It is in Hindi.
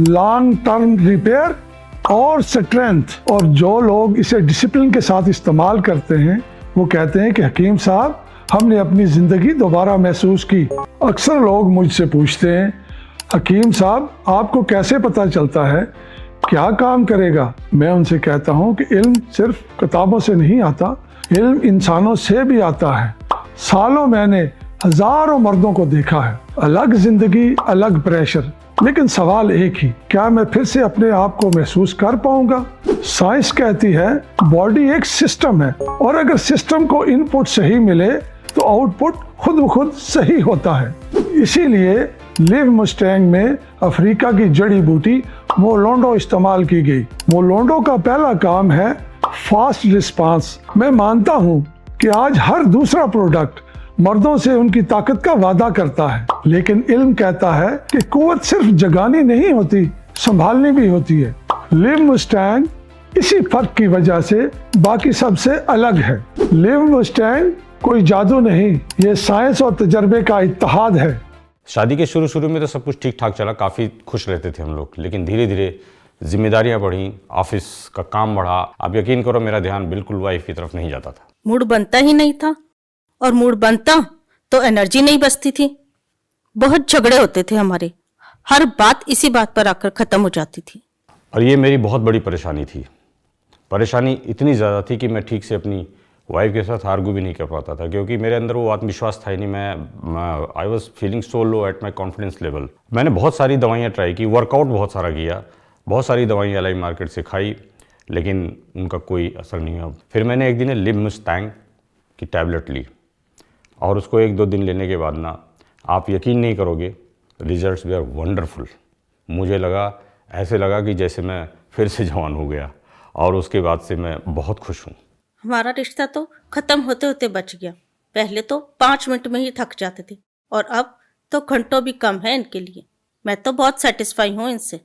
लॉन्ग टर्म रिपेयर और स्ट्रेंथ। और जो लोग इसे डिसिप्लिन के साथ इस्तेमाल करते हैं वो कहते हैं कि हकीम साहब हमने अपनी ज़िंदगी दोबारा महसूस की। अक्सर लोग मुझसे पूछते हैं हकीम साहब आपको कैसे पता चलता है क्या काम करेगा। मैं उनसे कहता हूँ कि इल्म सिर्फ किताबों से नहीं आता, इल्म इंसानों से भी आता है। सालों मैंने हजारों मर्दों को देखा है, अलग जिंदगी अलग प्रेशर, लेकिन सवाल एक ही, क्या मैं फिर से अपने आप को महसूस कर पाऊंगा। साइंस कहती है बॉडी एक सिस्टम है और अगर सिस्टम को इनपुट सही मिले तो आउटपुट खुद ब खुद सही होता है। इसीलिए लिव मुस्टैंग में अफ्रीका की जड़ी बूटी मोलोंडो इस्तेमाल की गई। मोलोंडो का पहला काम है फास्ट रिस्पांस। मैं मानता हूँ कि आज हर दूसरा प्रोडक्ट मर्दों से उनकी ताकत का वादा करता है, लेकिन इल्म कहता है कि कुव्वत सिर्फ जगानी नहीं होती, संभालनी भी होती है। लिव मुस्टैंग इसी फर्क की वजह से बाकी सबसे अलग है। लिव मुस्टैंग कोई जादू नहीं, ये साइंस और तजर्बे का इत्तेहाद है। शादी के शुरू में तो सब कुछ ठीक ठाक चला, काफ़ी खुश रहते थे हम लोग, लेकिन धीरे धीरे जिम्मेदारियां बढ़ी, ऑफिस का काम बढ़ा। आप यकीन करो मेरा ध्यान बिल्कुल वाइफ की तरफ नहीं जाता था। मूड बनता ही नहीं था, और मूड बनता तो एनर्जी नहीं बचती थी। बहुत झगड़े होते थे हमारे, हर बात इसी बात पर आकर खत्म हो जाती थी। और ये मेरी बहुत बड़ी परेशानी थी। परेशानी इतनी ज़्यादा थी कि मैं ठीक से अपनी वाइफ के साथ आर्गू भी नहीं कर पाता था, क्योंकि मेरे अंदर वो आत्मविश्वास था ही नहीं। मैं I was feeling so low at my confidence level. मैंने बहुत सारी दवाइयाँ ट्राई की, वर्कआउट बहुत सारा किया, बहुत सारी दवाइयाँ एलआई मार्केट से खाई, लेकिन उनका कोई असर नहीं हुआ। फिर मैंने एक दिन लिव मुस्टैंग की टैबलेट ली और उसको 1-2 दिन लेने के बाद ना, आप यकीन नहीं करोगे, रिजल्ट्स वी आर वंडरफुल। मुझे ऐसे लगा कि जैसे मैं फिर से जवान हो गया, और उसके बाद से मैं बहुत खुश हूँ। हमारा रिश्ता तो खत्म होते होते बच गया। पहले तो 5 मिनट में ही थक जाते थे, और अब तो घंटों भी कम है इनके लिए। मैं तो बहुत सेटिस्फाई हूँ इनसे।